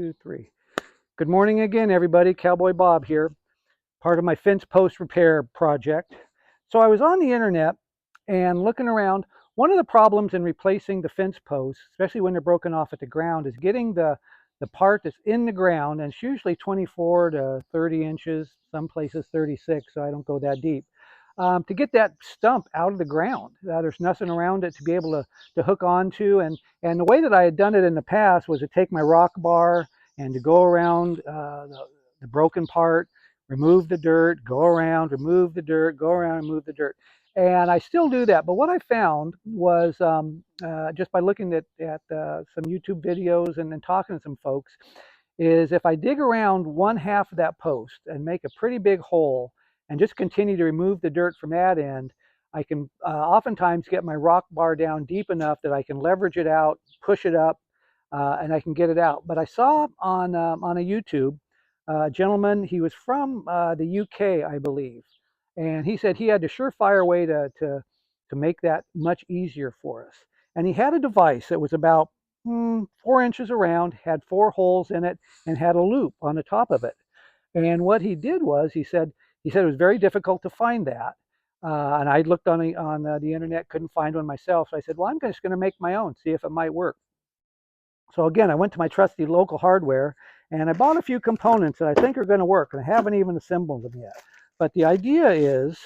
2, 3. Good morning again, everybody. Cowboy Bob here, part of my fence post repair project. So I was on the internet and looking around. One of the problems in replacing the fence posts, especially when they're broken off at the ground, is getting the part that's in the ground, and it's usually 24 to 30 inches, some places 36, so I don't go that deep. To get that stump out of the ground. There's nothing around it to be able to hook onto. And the way that I had done it in the past was to take my rock bar and to go around the broken part, remove the dirt, go around, remove the dirt, go around, remove the dirt. And I still do that. But what I found was just by looking at some YouTube videos and then talking to some folks, is if I dig around one half of that post and make a pretty big hole and just continue to remove the dirt from that end, I can oftentimes get my rock bar down deep enough that I can leverage it out, push it up, and I can get it out. But I saw on a YouTube a gentleman, he was from the UK, I believe, and he said he had a surefire way to make that much easier for us. And he had a device that was about 4 inches around, had 4 holes in it, and had a loop on the top of it. And what he did was he said it was very difficult to find that. And I looked on the internet, couldn't find one myself. So I said, well, I'm just going to make my own, see if it might work. So again, I went to my trusty local hardware and I bought a few components that I think are going to work. And I haven't even assembled them yet. But the idea is,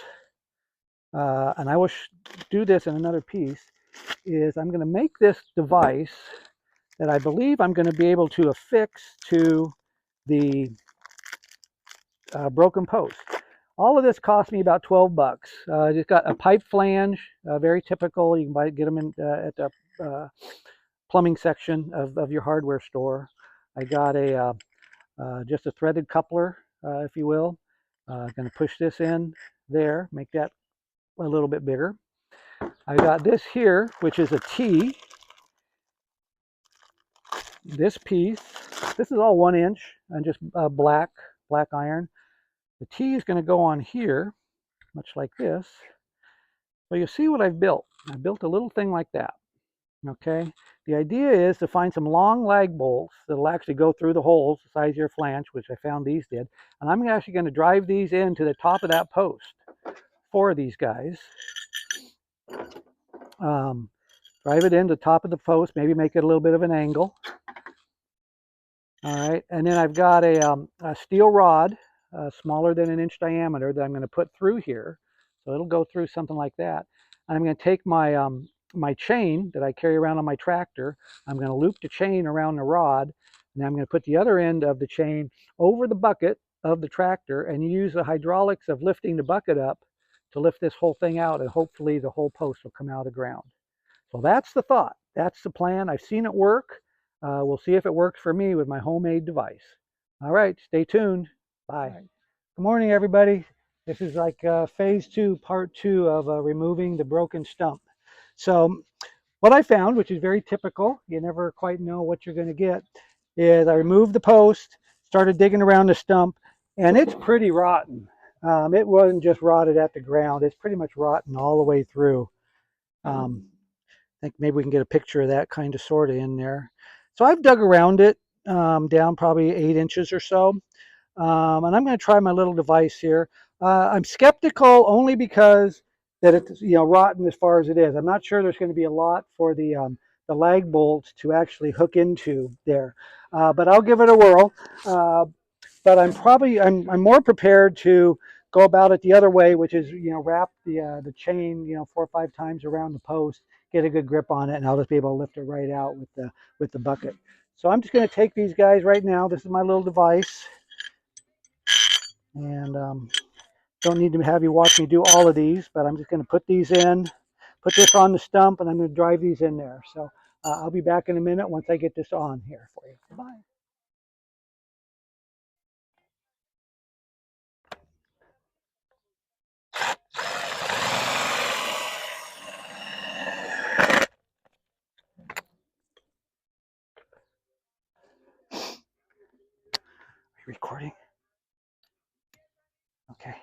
and I will do this in another piece, is I'm going to make this device that I believe I'm going to be able to affix to the broken post. All of this cost me about 12 bucks. It's got a pipe flange, very typical. You can get them at the plumbing section of your hardware store. I got just a threaded coupler, if you will. Going to push this in there, make that a little bit bigger. I got this here, which is a T. This piece, this is all 1 inch and just black iron. The T is going to go on here, much like this. So you see what I've built. I built a little thing like that. Okay. The idea is to find some long lag bolts that'll actually go through the holes the size of your flange, which I found these did. And I'm actually going to drive these into the top of that post. 4 of these guys. Drive it into the top of the post, maybe make it a little bit of an angle. All right. And then I've got a steel rod, smaller than 1 inch diameter, that I'm going to put through here. So it'll go through something like that. I'm going to take my my chain that I carry around on my tractor. I'm going to loop the chain around the rod, and I'm going to put the other end of the chain over the bucket of the tractor and use the hydraulics of lifting the bucket up to lift this whole thing out, and hopefully the whole post will come out of the ground. So that's the thought. That's the plan. I've seen it work. We'll see if it works for me with my homemade device. All right, stay tuned. Bye. Right. Good morning, everybody. This is like phase 2, part 2 of removing the broken stump. So what I found, which is very typical, you never quite know what you're going to get, is I removed the post, started digging around the stump, and it's pretty rotten. It wasn't just rotted at the ground. It's pretty much rotten all the way through. I think maybe we can get a picture of that kind of sort of in there. So I've dug around it down probably 8 inches or so. And I'm going to try my little device here. I'm skeptical only because that it's rotten as far as it is. I'm not sure there's going to be a lot for the lag bolts to actually hook into there, but I'll give it a whirl. But I'm more prepared to go about it the other way, which is wrap the chain 4 or 5 times around the post, get a good grip on it, and I'll just be able to lift it right out with the bucket. So I'm just going to take these guys right now. This is my little device. And don't need to have you watch me do all of these, but I'm just going to put these in, put this on the stump, and I'm going to drive these in there. So I'll be back in a minute once I get this on here for you. Bye. Are you recording? Okay.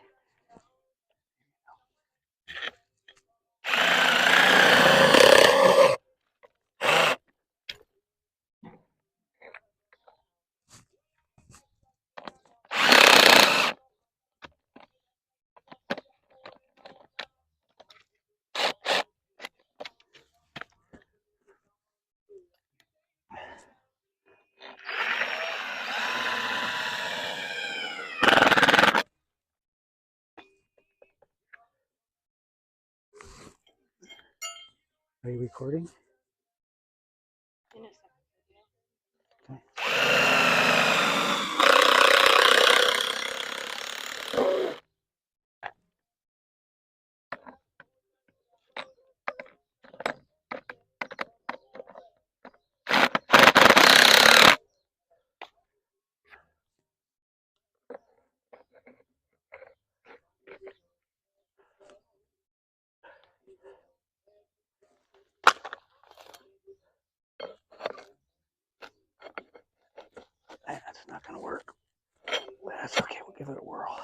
Are you recording? In a second. That's not going to work. That's okay. We'll give it a whirl.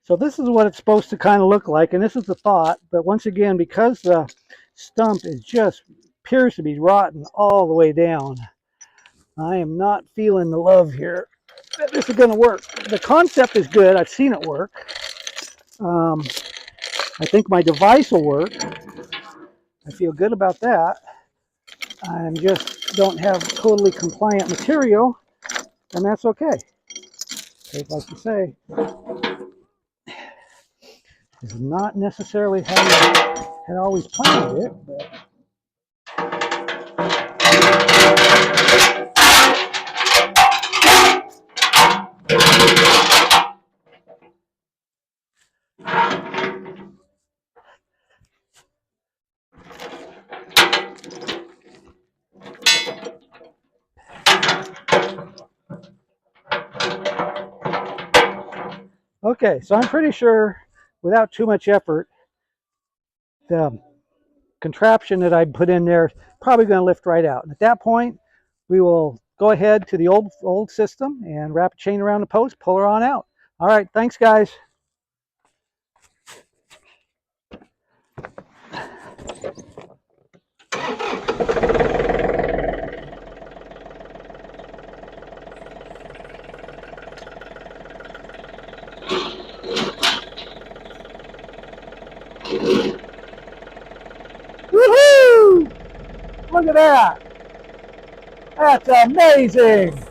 So this is what it's supposed to kind of look like, and this is the thought. But once again, because the stump is just appears to be rotten all the way down, I am not feeling the love here that this is going to work. The concept is good. I've seen it work. I think my device will work. I feel good about that. I just don't have totally compliant material, and that's okay. I'd like to say, this is not necessarily how I had always planned it, but okay. So I'm pretty sure, without too much effort, the contraption that I put in there is probably going to lift right out. And at that point, we will go ahead to the old system and wrap a chain around the post, pull her on out. All right, thanks, guys. Woohoo! Look at that. That's amazing.